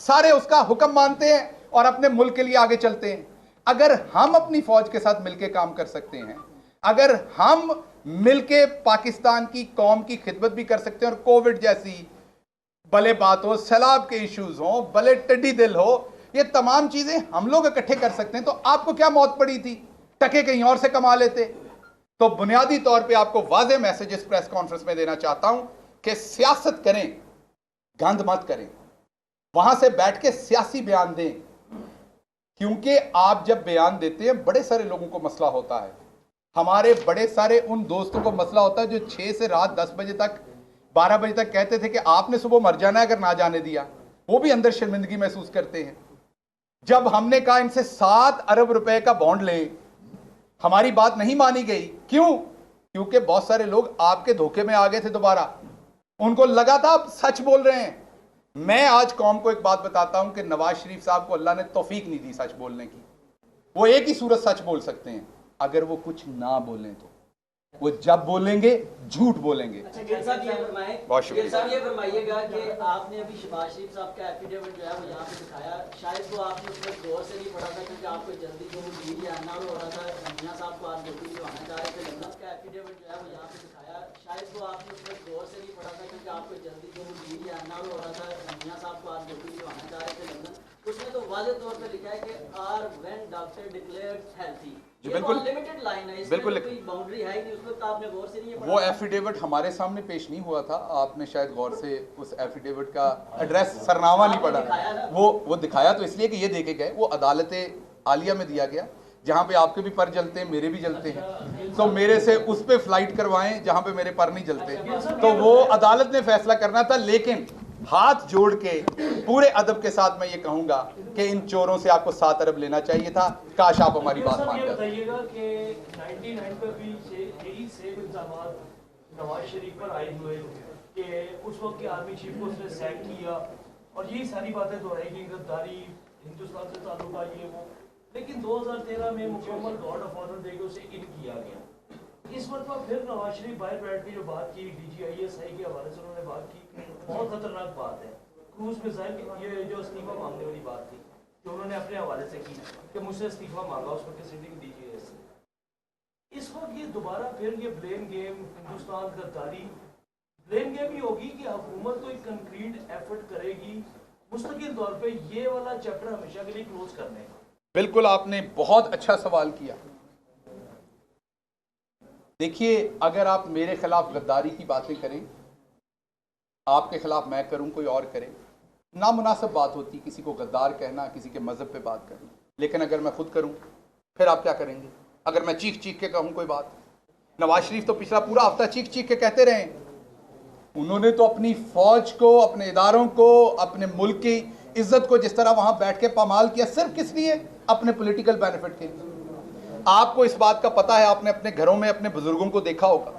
सारे उसका हुक्म मानते हैं और अपने मुल्क के लिए आगे चलते हैं। अगर हम अपनी फौज के साथ मिलकर काम कर सकते हैं, अगर हम मिलके पाकिस्तान की कौम की खिदमत भी कर सकते हैं, और कोविड जैसी भले बात हो, सैलाब के इश्यूज हो, भले टिड्डी दिल हो, ये तमाम चीजें हम लोग इकट्ठे कर सकते हैं, तो आपको क्या मौत पड़ी थी? टके कहीं और से कमा लेते। तो बुनियादी तौर पे आपको वाज़ेह मैसेज इस प्रेस कॉन्फ्रेंस में देना चाहता हूं कि सियासत करें, गंद मत करें, वहां से बैठ के सियासी बयान दें, क्योंकि आप जब बयान देते हैं बड़े सारे लोगों को मसला होता है। हमारे बड़े सारे उन दोस्तों को मसला होता है जो 6 से रात 10 बजे तक, 12 बजे तक कहते थे कि आपने सुबह मर जाना है अगर ना जाने दिया। वो भी अंदर शर्मिंदगी महसूस करते हैं। जब हमने कहा इनसे 7 अरब रुपए का बॉन्ड लें, हमारी बात नहीं मानी गई। क्यों? क्योंकि बहुत सारे लोग आपके धोखे में आ गए थे दोबारा, उनको लगा था आप सच बोल रहे हैं। मैं आज कौम को एक बात बताता हूं कि नवाज शरीफ साहब को अल्लाह ने तौफीक नहीं दी सच बोलने की। वो एक ही सूरत सच बोल सकते हैं, अगर वो कुछ ना बोलें तो। वो जब बोलेंगे झूठ बोलेंगे। अच्छा गिल साहब ये फरमाएं, गिल साहब ये फरमाइएगा कि आपने अभी शहबाज शरीफ साहब का एफिडेविट जो है वो यहाँ पे दिखाया, शायद वो आपने उसमें गौर से नहीं पढ़ा था क्योंकि आपको जल्दी जो मीर या अन्ना हो रहा था, मियां साहब को आज ड्यूटी दिलवाना चाह रहे थे, लंदन का एफिडेविट जो है वो यहाँ पे दिखाया, शायद वो आपने उसमें गौर से नहीं पढ़ा था क्योंकि आपको जल्दी जो मीर या अन्ना हो रहा था, मियां साहब को आज ड्यूटी दिलवाना चाह रहे थे लंदन। उसमें तो वाज़ेह तौर पे लिखा है कि are when doctor declared healthy. बिल्कुल लिमिटेड लाइन है, इसमें कोई बाउंड्री है नहीं। उसमें तो आपने गौर से नहीं पढ़ा। वो एफिडेविट हमारे सामने पेश नहीं हुआ था, आपने शायद गौर से उस एफिडेविट का एड्रेस सरनामा नहीं पढ़ा। वो दिखाया तो इसलिए कि ये देखे गए, वो अदालत आलिया में दिया गया, जहाँ पे आपके भी पर जलते हैं, मेरे भी जलते हैं, तो मेरे से उस पे फ्लाइट करवाएं जहाँ पे मेरे पर नहीं जलते। तो वो अदालत ने फैसला करना था। लेकिन हाथ जोड़ के पूरे अदब के साथ मैं ये कहूंगा कि इन चोरों से आपको 7 अरब लेना चाहिए था। काश आप हमारी बात मान जाते। बताइएगा कि 99 पर भी यही सेम इल्जामात नवाज शरीफ पर आए हुए कि उस वक्त के आर्मी चीफ को उसने सैक किया, और यही सारी बातें दोहराई कि गद्दारी, हिंदुस्तान से ताल्लुका, ये वो। लेकिन 2013 में मुकम्मल गार्ड ऑफ ऑनर देकर उसे इन किया गया। इस मरतबा फिर नवाज शरीफ बाहर बैठ के जो बात की, DGISI के हवाले से उन्होंने बात की, बहुत खतरनाक बात है। क्रूज मिसाइल ये जो इस्तीफा मांगने वाली बात थी जो उन्होंने अपने हवाले से की कि मुझसे इस्तीफा मांगा उस वक्त सिटिंग DGISI। इस वक्त ये दोबारा फिर ये ब्लेम गेम, हिंदुस्तान गद्दारी, ब्लेम गेम ही होगी कि हुकूमत तो एक कंक्रीट एफर्ट करेगी मुस्तकिल तौर पे ये वाला चैप्टर हमेशा के लिए क्लोज करने का? बिल्कुल, आपने बहुत अच्छा सवाल किया। देखिए, अगर आप मेरे खिलाफ गद्दारी की बातें करें, आपके खिलाफ मैं करूं, कोई और करे, नामुनासिब बात होती किसी को गद्दार कहना, किसी के मजहब पे बात करना। लेकिन अगर मैं खुद करूं फिर आप क्या करेंगे? अगर मैं चीख चीख के कहूं कोई बात, नवाज शरीफ तो पिछला पूरा हफ्ता चीख चीख के कहते रहे। उन्होंने तो अपनी फौज को, अपने इदारों को, अपने मुल्क की इज्जत को जिस तरह वहां बैठ के पामाल किया, सिर्फ किस लिए? अपने पॉलिटिकल बेनिफिट के लिए। आपको इस बात का पता है, आपने अपने घरों में अपने बुजुर्गों को देखा होगा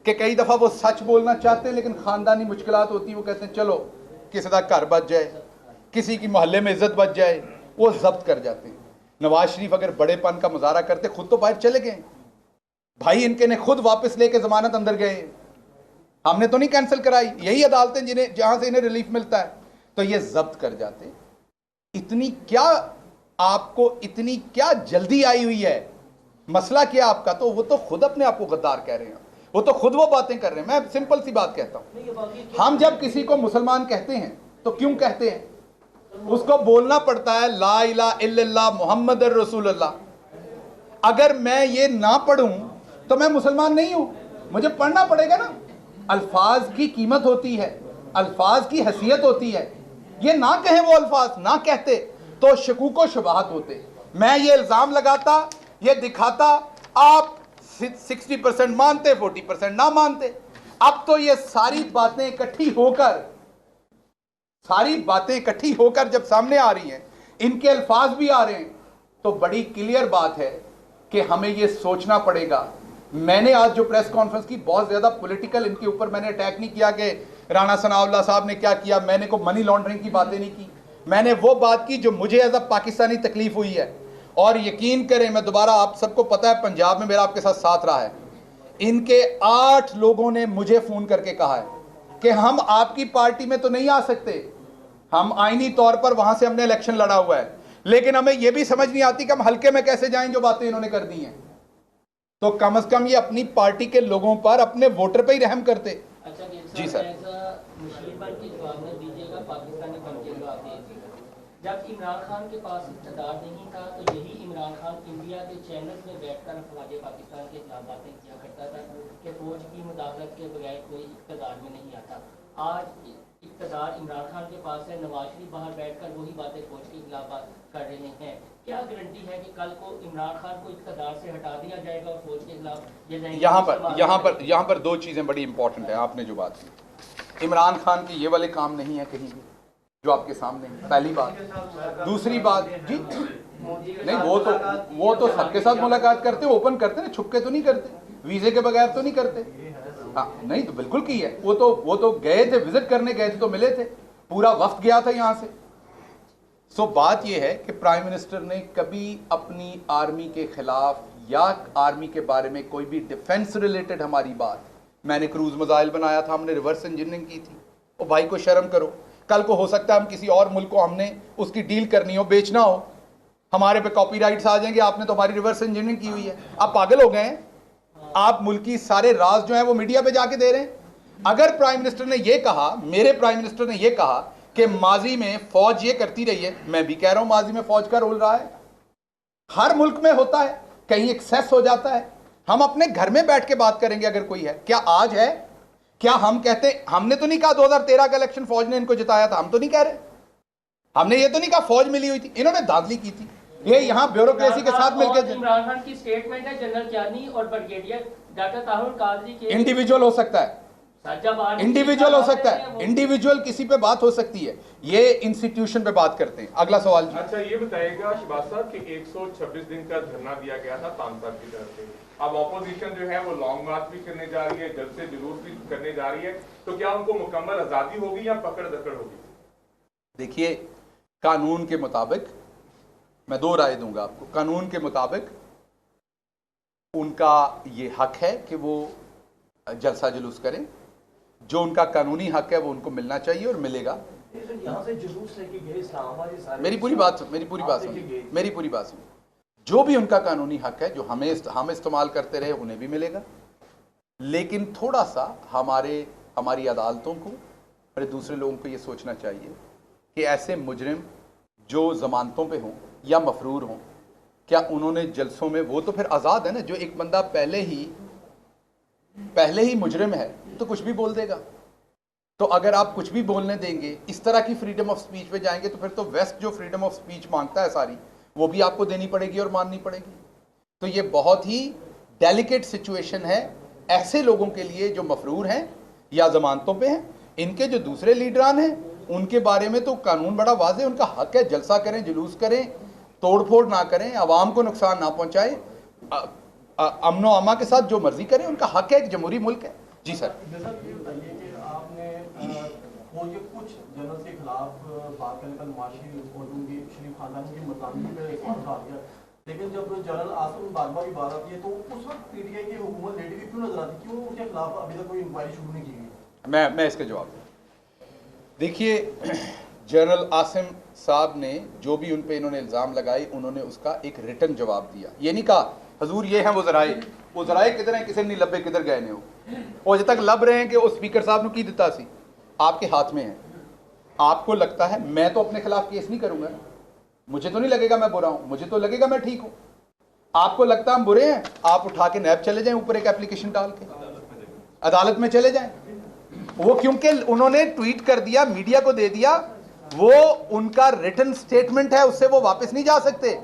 कि कई दफा वो सच बोलना चाहते हैं लेकिन खानदानी मुश्किलात होती है, वो कहते हैं चलो किसी का घर बच जाए, किसी की मोहल्ले में इज्जत बच जाए, वो जब्त कर जाते हैं। नवाज शरीफ अगर बड़ेपन का मुजाहरा करते, खुद तो बाहर चले गए भाई, इनके ने खुद वापस लेके जमानत अंदर गए, हमने तो नहीं कैंसिल कराई, यही अदालतें जिन्हें जहां से इन्हें रिलीफ मिलता है, तो ये जब्त कर जाते। इतनी क्या आपको, इतनी क्या जल्दी आई हुई है? मसला क्या आपका? तो वो तो खुद अपने आप को गद्दार कह रहे हैं, वो तो खुद वो बातें कर रहे हैं। मैं सिंपल सी बात कहता हूं, हम जब किसी को मुसलमान कहते हैं तो क्यों कहते हैं? उसको बोलना पड़ता है ला इलाहा इल्लल्लाह मुहम्मद रसूलुल्लाह। अगर मैं ये ना पढ़ूं तो मैं मुसलमान नहीं हूं, मुझे पढ़ना पड़ेगा ना। अल्फाज की कीमत होती है, अल्फाज की हैसियत होती है। ये ना कहे वो अल्फाज, ना कहते तो शकूको शुबहात होते। मैं ये इल्जाम लगाता, ये दिखाता, आप 60% मानते, 40% ना मानते। अब तो ये सारी बातें इकट्ठी होकर जब सामने आ रही हैं, इनके अल्फाज भी आ रहे हैं, तो बड़ी क्लियर बात है कि हमें ये सोचना पड़ेगा। मैंने आज जो प्रेस कॉन्फ्रेंस की, बहुत ज्यादा पॉलिटिकल इनके ऊपर मैंने अटैक नहीं किया कि राणा सनाउल्लाह साहब ने क्या किया, मैंने को मनी लॉन्ड्रिंग की बातें नहीं की। मैंने वो बात की जो मुझे एज अ पाकिस्तानी तकलीफ हुई है। और यकीन करें, मैं दोबारा, आप सबको पता है पंजाब में मेरा आपके साथ रहा है, इनके 8 लोगों ने मुझे फोन करके कहा है कि हम आपकी पार्टी में तो नहीं आ सकते, हम आईनी तौर पर वहां से हमने इलेक्शन लड़ा हुआ है, लेकिन हमें यह भी समझ नहीं आती कि हम हल्के में कैसे जाएं जो बातें इन्होंने कर दी हैं। तो कम से कम ये अपनी पार्टी के लोगों पर, अपने वोटर पर ही रहम करते। अच्छा जी सर, मुशीबत के जवाब में दीजिएगा, पाकिस्तानी बन के जवाब दीजिएगा। जब इमरान खान के पास इक़्तिदार नहीं था तो यही इमरान खान इंडिया के चैनल में बैठकर अफवाज पाकिस्तान के खिलाफ बातें किया करता था कि फौज की मुदाखलत के बगैर कोई इक़्तिदार में नहीं आता। आज इक़्तिदार इमरान खान के पास है, नवाज शरीफ बाहर बैठकर वही बातें फौज के खिलाफ कर रहे हैं। क्या गारंटी है कि कल को इमरान खान को इक़्तिदार से हटा दिया जाएगा और फौज के खिलाफ? यहाँ पर 2 चीजें बड़ी इंपॉर्टेंट है। आपने जो बात की, इमरान खान के ये वाले काम नहीं है कहीं भी जो आपके सामने है, पहली बात। दूसरी बात जी, नहीं, वो तो सबके साथ मुलाकात करते, ओपन करते ना, छुप के तो नहीं करते, वीजे के बगैर तो नहीं करते। हाँ, नहीं तो बिल्कुल की है। वो तो गए थे, विजिट करने गए थे, तो मिले थे, पूरा वफ्द गया था यहां से। सो बात यह है कि प्राइम मिनिस्टर ने कभी अपनी आर्मी के खिलाफ या आर्मी के बारे में कोई भी डिफेंस रिलेटेड हमारी बात, मैंने क्रूज मिसाइल बनाया था, हमने रिवर्स इंजीनियरिंग की थी, ओ भाई को शर्म करो। कल को हो सकता है हम किसी और मुल्क को हमने उसकी डील करनी हो, बेचना हो, हमारे पे कॉपीराइट्स आ जाएंगे, आपने तो हमारी रिवर्स इंजीनियरिंग की हुई है। आप पागल हो गए हैं? आप मुल्क की सारे राज जो है वो मीडिया पे जाके दे रहे हैं। अगर प्राइम मिनिस्टर ने ये कहा, मेरे प्राइम मिनिस्टर ने ये कहा कि माजी में फौज ये करती रही है, मैं भी कह रहा हूं माजी में फौज का रोल रहा है, हर मुल्क में होता है, कहीं एक्सेस हो जाता है। हम अपने घर में बैठ के बात करेंगे अगर कोई है। क्या आज है? क्या हम कहते, हमने तो नहीं कहा 2013 का इलेक्शन फौज ने इनको जिताया था, हम तो नहीं कह रहे, हमने ये तो नहीं कहा फौज मिली हुई थी, इन्होंने धांधली की थी, ये यहाँ ब्यूरोक्रेसी के साथ मिलकर। इमरान खान की स्टेटमेंट है, जनरल क्यानी और ब्रिगेडियर डॉक्टर ताहिर कादरी के इंडिविजुअल हो सकता है, इंडिविजुअल हो सकता है, इंडिविजुअल किसी पे बात हो सकती है, ये इंस्टीट्यूशन पे बात करते हैं। अगला सवाल जी। अच्छा, ये बताइएगा शहबाज साहब कि 126 दिन का धरना दिया गया था तान साहब की तरफ से, अब ऑपोजिशन जो है वो लॉन्ग मार्च भी करने जा रही है, जल्द से जुलूस भी करने जा रही है, तो क्या उनको मुकम्मल आजादी होगी या पकड़ दकड़ होगी? देखिए, कानून के मुताबिक मैं 2 राय दूंगा आपको। कानून के मुताबिक उनका ये हक है कि वो जलसा जुलूस करें, जो उनका कानूनी हक है वो उनको मिलना चाहिए और मिलेगा। यहाँ से जुलूस लेके गए इस्लामाबाद, मेरी पूरी बात सुन, जो भी उनका कानूनी हक है, जो हम इस्तेमाल करते रहे, उन्हें भी मिलेगा। लेकिन थोड़ा सा हमारी अदालतों को और दूसरे लोगों को ये सोचना चाहिए कि ऐसे मुजरिम जो जमानतों पे हों या मफरूर हों, क्या उन्होंने जलसों में, वो तो फिर आज़ाद है ना। जो एक बंदा पहले ही मुजरिम है तो कुछ भी बोल देगा, तो अगर आप कुछ भी बोलने देंगे, इस तरह की फ्रीडम ऑफ स्पीच पे जाएंगे, तो फिर तो वेस्ट जो फ्रीडम ऑफ स्पीच मांगता है सारी, वो भी आपको देनी पड़ेगी और माननी पड़ेगी। तो ये बहुत ही डेलिकेट सिचुएशन है ऐसे लोगों के लिए जो मफरूर हैं या जमानतों पे हैं। इनके जो दूसरे लीडरान हैं उनके बारे में तो कानून बड़ा वाज़ेह, उनका हक है, जलसा करें, जुलूस करें, तोड़फोड़ ना करें, आवाम को नुकसान ना पहुंचाएं, अमनो अमा के साथ जो मर्जी करें, उनका हक है, एक जमहूरी मुल्क है। जी सर। आपने कुछ जनरल के खिलाफ बात करने का नवाज शरीफ खानदान की मकामी पे एक वाक़ा आ गया, लेकिन जब जनरल आसिम बाजवा की बात आती है तो उस वक्त पीटीआई की हुकूमत नेगेटिव क्यों नजर आती, क्यों उसके खिलाफ अभी तक कोई इंक्वायरी शुरू नहीं की गई? मैं इसका जवाब, देखिए, जनरल आसिम साहब ने जो भी उन पे इन्होंने इल्ज़ाम लगाए, उन्होंने उसका एक रिटन जवाब दिया। ये नहीं कहा हजूर ये हैं वो ज़राए किधर हैं, किसी नहीं लब्बे किधर गए ने हो, और जब तक लब रहे हैं कि उस स्पीकर साहब ने की दिता सी, आपके हाथ में है। आपको लगता है मैं तो अपने खिलाफ केस नहीं करूंगा, मुझे तो नहीं लगेगा मैं बुरा हूं, मुझे तो लगेगा मैं ठीक हूं। आपको लगता है हम बुरे हैं, आप उठा के नैब चले जाएं, ऊपर एक एप्लीकेशन डाल के अदालत में चले जाएं। वो क्योंकि उन्होंने ट्वीट कर दिया, मीडिया को दे दिया वो उनका रिटन स्टेटमेंट है, उससे वो वापस नहीं जा सकते।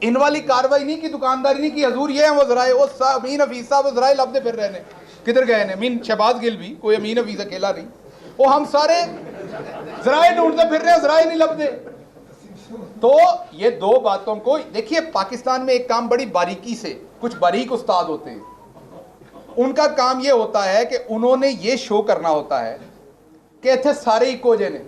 इन वाली कार्रवाई नहीं की, दुकानदारी नहीं की। हजूर ये है वो जराए, वो अमीन हफीज साहब वो जराए लबदे फिर रहे हैं, किधर गए हैं? अमीन शहबाज गिल भी, कोई अमीन हफीज अकेला नहीं, वो हम सारे जराए ढूंढते फिर रहे हैं, जराए नहीं लबदे। तो ये दो बातों को देखिए, पाकिस्तान में एक काम बड़ी बारीकी से, कुछ बारीक उस्ताद होते हैं, उनका काम ये होता है कि उन्होंने ये शो करना होता है कि इतने सारे इको जे ने